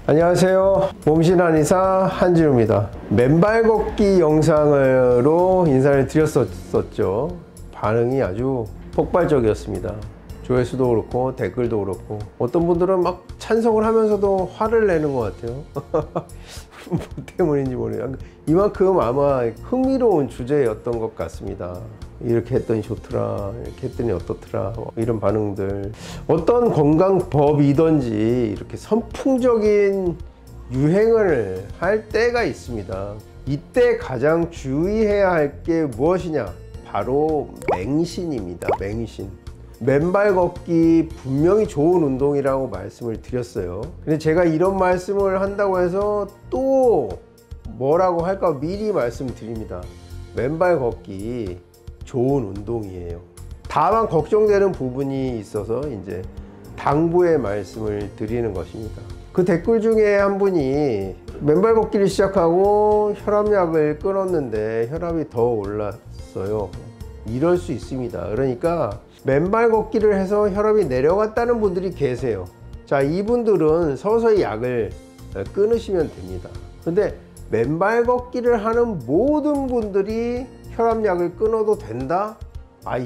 안녕하세요. 몸신 한의사 한진우입니다. 맨발 걷기 영상으로 인사를 드렸었죠. 반응이 아주 폭발적이었습니다. 조회수도 그렇고 댓글도 그렇고 어떤 분들은 막 찬성을 하면서도 화를 내는 것 같아요. 뭐 때문인지 모르겠어요. 이만큼 아마 흥미로운 주제였던 것 같습니다. 이렇게 했더니 좋더라, 이렇게 했더니 어떻더라, 이런 반응들. 어떤 건강법이든지 이렇게 선풍적인 유행을 할 때가 있습니다. 이때 가장 주의해야 할 게 무엇이냐? 바로 맹신입니다. 맹신. 맨발 걷기 분명히 좋은 운동이라고 말씀을 드렸어요. 근데 제가 이런 말씀을 한다고 해서 또 뭐라고 할까 미리 말씀드립니다. 맨발 걷기 좋은 운동이에요. 다만 걱정되는 부분이 있어서 이제 당부의 말씀을 드리는 것입니다. 그 댓글 중에 한 분이 맨발 걷기를 시작하고 혈압약을 끊었는데 혈압이 더 올랐어요. 이럴 수 있습니다. 그러니까 맨발 걷기를 해서 혈압이 내려갔다는 분들이 계세요. 자, 이분들은 서서히 약을 끊으시면 됩니다. 근데 맨발 걷기를 하는 모든 분들이 혈압약을 끊어도 된다?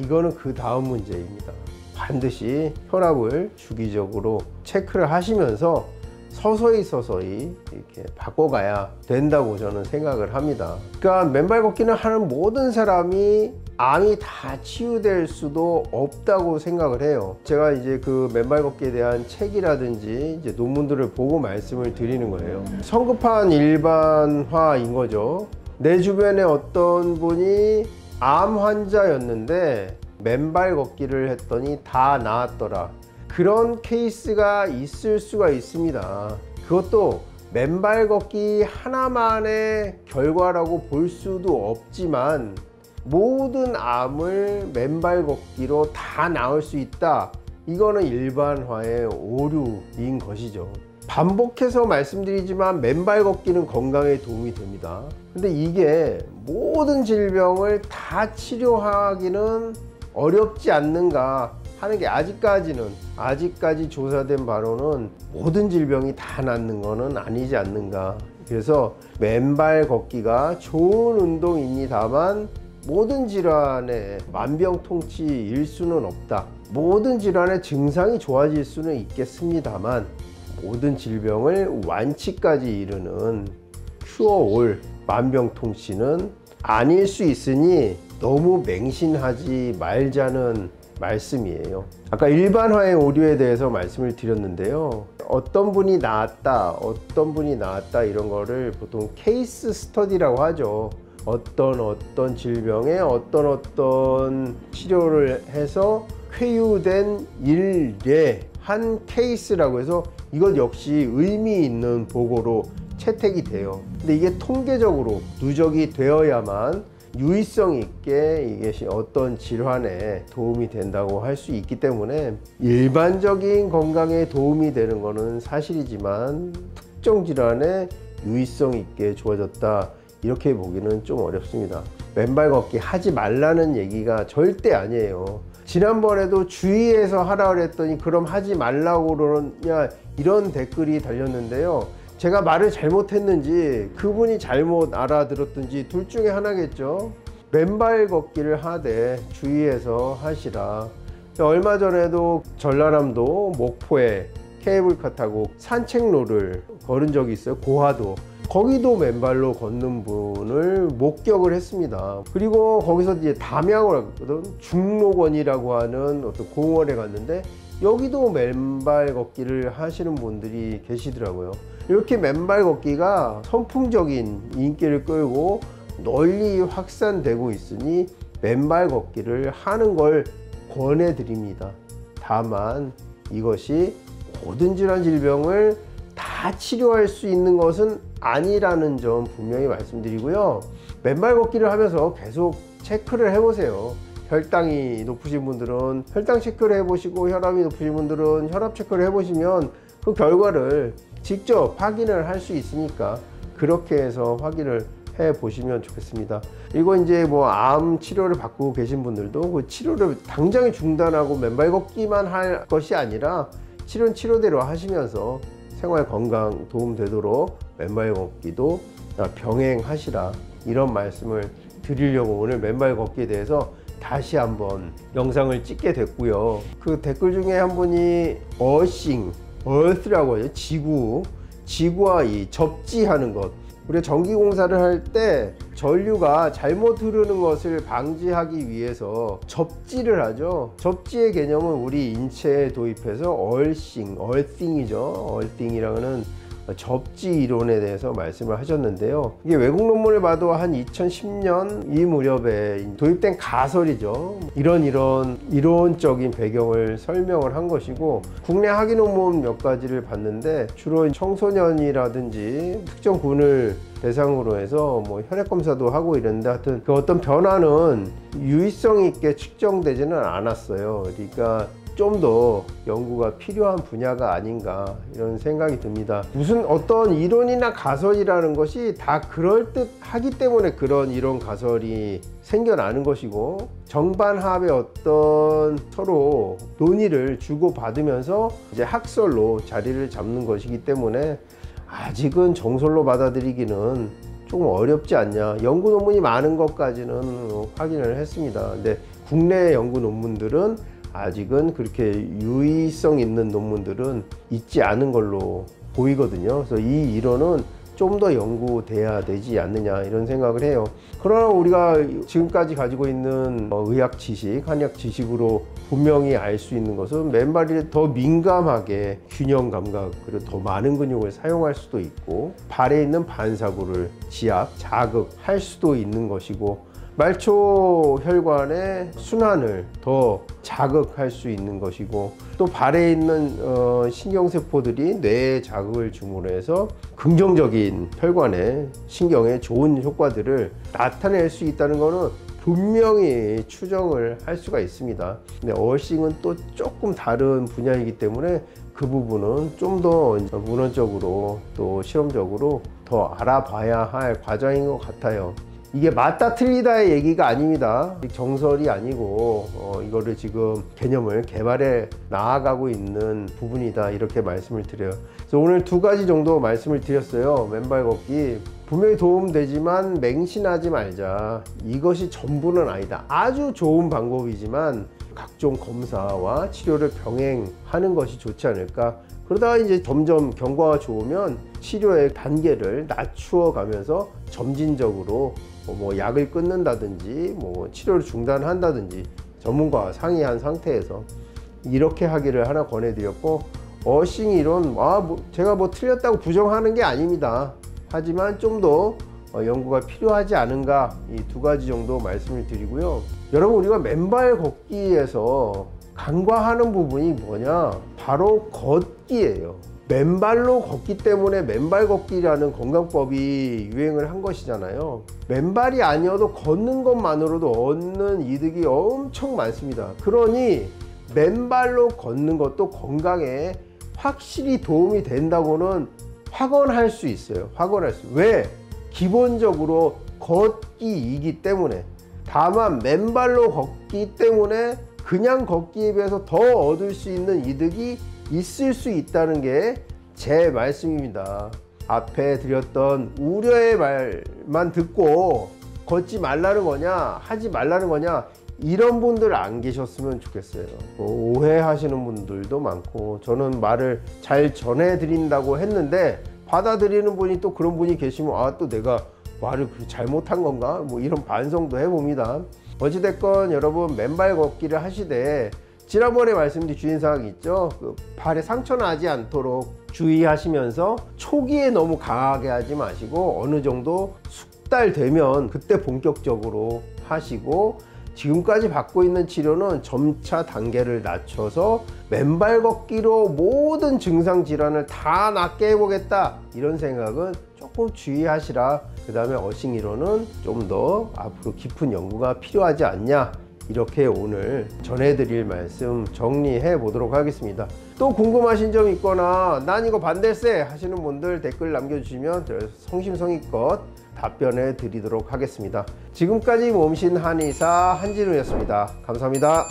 이거는 그 다음 문제입니다. 반드시 혈압을 주기적으로 체크를 하시면서 서서히 이렇게 바꿔가야 된다고 저는 생각을 합니다. 그러니까 맨발 걷기는 하는 모든 사람이 암이 다 치유될 수도 없다고 생각을 해요. 제가 이제 그 맨발 걷기에 대한 책이라든지 이제 논문들을 보고 말씀을 드리는 거예요. 성급한 일반화인 거죠. 내 주변에 어떤 분이 암 환자였는데 맨발 걷기를 했더니 다 나았더라. 그런 케이스가 있을 수가 있습니다. 그것도 맨발 걷기 하나만의 결과라고 볼 수도 없지만 모든 암을 맨발 걷기로 다 나을 수 있다. 이거는 일반화의 오류인 것이죠. 반복해서 말씀드리지만 맨발 걷기는 건강에 도움이 됩니다. 근데 이게 모든 질병을 다 치료하기는 어렵지 않는가 하는 게 아직까지 조사된 바로는 모든 질병이 다 낫는 거는 아니지 않는가. 그래서 맨발 걷기가 좋은 운동입니다만 모든 질환의 만병통치일 수는 없다. 모든 질환의 증상이 좋아질 수는 있겠습니다만 모든 질병을 완치까지 이르는 큐어올 만병통치는 아닐 수 있으니 너무 맹신하지 말자는 말씀이에요. 아까 일반화의 오류에 대해서 말씀을 드렸는데요. 어떤 분이 나았다 이런 거를 보통 케이스 스터디라고 하죠. 어떤 질병에 어떤 치료를 해서 쾌유된 일례 한 케이스라고 해서 이것 역시 의미 있는 보고로 채택이 돼요. 근데 이게 통계적으로 누적이 되어야만 유의성 있게 이것이 어떤 질환에 도움이 된다고 할 수 있기 때문에 일반적인 건강에 도움이 되는 것은 사실이지만 특정 질환에 유의성 있게 좋아졌다 이렇게 보기는 좀 어렵습니다. 맨발 걷기 하지 말라는 얘기가 절대 아니에요. 지난번에도 주의해서 하라 그랬더니 그럼 하지 말라고 그러냐 이런 댓글이 달렸는데요. 제가 말을 잘못했는지 그분이 잘못 알아들었든지 둘 중에 하나겠죠. 맨발 걷기를 하되 주의해서 하시라. 얼마 전에도 전라남도 목포에 케이블카 타고 산책로를 걸은 적이 있어요. 고하도. 거기도 맨발로 걷는 분을 목격을 했습니다. 그리고 거기서 이제 담양을 갔거든. 중록원이라고 하는 어떤 공원에 갔는데 여기도 맨발 걷기를 하시는 분들이 계시더라고요. 이렇게 맨발 걷기가 선풍적인 인기를 끌고 널리 확산되고 있으니 맨발 걷기를 하는 걸 권해드립니다. 다만 이것이 모든 질환 질병을 다 치료할 수 있는 것은 아니라는 점 분명히 말씀드리고요. 맨발 걷기를 하면서 계속 체크를 해보세요. 혈당이 높으신 분들은 혈당 체크를 해보시고 혈압이 높으신 분들은 혈압 체크를 해보시면 그 결과를 직접 확인을 할 수 있으니까 그렇게 해서 확인을 해 보시면 좋겠습니다. 그리고 이제 뭐 암 치료를 받고 계신 분들도 그 치료를 당장에 중단하고 맨발 걷기만 할 것이 아니라 치료는 치료대로 하시면서 생활 건강 도움되도록 맨발 걷기도 병행하시라, 이런 말씀을 드리려고 오늘 맨발 걷기에 대해서 다시 한번 영상을 찍게 됐고요. 그 댓글 중에 한 분이 earth라고 해요. 지구와 이 접지하는 것. 우리가 전기공사를 할 때 전류가 잘못 흐르는 것을 방지하기 위해서 접지를 하죠. 접지의 개념은 우리 인체에 도입해서 earthing이죠. earthing이라는 접지 이론에 대해서 말씀을 하셨는데요. 이게 외국 논문을 봐도 한 2010년 이 무렵에 도입된 가설이죠. 이런 이론적인 배경을 설명을 한 것이고, 국내 학위 논문 몇 가지를 봤는데 주로 청소년이라든지 특정 군을 대상으로 해서 뭐 혈액 검사도 하고 이랬는데, 하여튼 그 어떤 변화는 유의성 있게 측정되지는 않았어요. 그러니까 좀 더 연구가 필요한 분야가 아닌가, 이런 생각이 듭니다. 무슨 어떤 이론이나 가설이라는 것이 다 그럴듯하기 때문에 그런 이론 가설이 생겨나는 것이고, 정반합의 어떤 서로 논의를 주고받으면서 이제 학설로 자리를 잡는 것이기 때문에 아직은 정설로 받아들이기는 조금 어렵지 않냐. 연구 논문이 많은 것까지는 확인을 했습니다. 근데 국내 연구 논문들은 아직은 그렇게 유의성 있는 논문들은 있지 않은 걸로 보이거든요. 그래서 이 이론은 좀 더 연구돼야 되지 않느냐, 이런 생각을 해요. 그러나 우리가 지금까지 가지고 있는 의학 지식, 한약 지식으로 분명히 알 수 있는 것은 맨발이 더 민감하게 균형 감각, 그리고 더 많은 근육을 사용할 수도 있고, 발에 있는 반사구를 자극할 수도 있는 것이고, 말초 혈관의 순환을 더 자극할 수 있는 것이고, 또 발에 있는 신경세포들이 뇌에 자극을 줌으로 해서 긍정적인 혈관의 신경에 좋은 효과들을 나타낼 수 있다는 것은 분명히 추정을 할 수가 있습니다. 근데 어싱은 또 조금 다른 분야이기 때문에 그 부분은 좀 더 문헌적으로 또 실험적으로 더 알아봐야 할 과정인 것 같아요. 이게 맞다 틀리다의 얘기가 아닙니다. 정설이 아니고 이거를 지금 개념을 개발해 나아가고 있는 부분이다, 이렇게 말씀을 드려요. 그래서 오늘 두 가지 정도 말씀을 드렸어요. 맨발 걷기 분명히 도움되지만 맹신하지 말자. 이것이 전부는 아니다. 아주 좋은 방법이지만 각종 검사와 치료를 병행하는 것이 좋지 않을까. 그러다가 이제 점점 경과가 좋으면 치료의 단계를 낮추어 가면서 점진적으로 뭐 약을 끊는다든지 뭐 치료를 중단한다든지 전문가와 상의한 상태에서 이렇게 하기를 하나 권해드렸고, 어싱 이론 제가 뭐 틀렸다고 부정하는 게 아닙니다. 하지만 좀 더 연구가 필요하지 않은가, 이 두 가지 정도 말씀을 드리고요. 여러분, 우리가 맨발 걷기에서 간과하는 부분이 뭐냐, 바로 걷기예요. 맨발로 걷기 때문에 맨발 걷기라는 건강법이 유행을 한 것이잖아요. 맨발이 아니어도 걷는 것만으로도 얻는 이득이 엄청 많습니다. 그러니 맨발로 걷는 것도 건강에 확실히 도움이 된다고는 확언할 수 있어요. 왜? 기본적으로 걷기이기 때문에. 다만 맨발로 걷기 때문에 그냥 걷기에 비해서 더 얻을 수 있는 이득이 있을 수 있다는 게 제 말씀입니다. 앞에 드렸던 우려의 말만 듣고 걷지 말라는 거냐, 하지 말라는 거냐, 이런 분들 안 계셨으면 좋겠어요. 오해하시는 분들도 많고, 저는 말을 잘 전해드린다고 했는데 받아들이는 분이 또 그런 분이 계시면 또 내가 말을 잘못한 건가, 뭐 이런 반성도 해봅니다. 어찌됐건 여러분, 맨발 걷기를 하시되 지난번에 말씀드린 주의사항이 있죠. 그 발에 상처 나지 않도록 주의하시면서 초기에 너무 강하게 하지 마시고 어느 정도 숙달되면 그때 본격적으로 하시고, 지금까지 받고 있는 치료는 점차 단계를 낮춰서 맨발 걷기로 모든 증상 질환을 다 낫게 해보겠다, 이런 생각은 조금 주의하시라. 그 다음에 어싱 이론은 좀 더 앞으로 깊은 연구가 필요하지 않냐, 이렇게 오늘 전해드릴 말씀 정리해 보도록 하겠습니다. 또 궁금하신 점 있거나 난 이거 반댈세 하시는 분들 댓글 남겨주시면 성심성의껏 답변해 드리도록 하겠습니다. 지금까지 몸신 한의사 한진우였습니다. 감사합니다.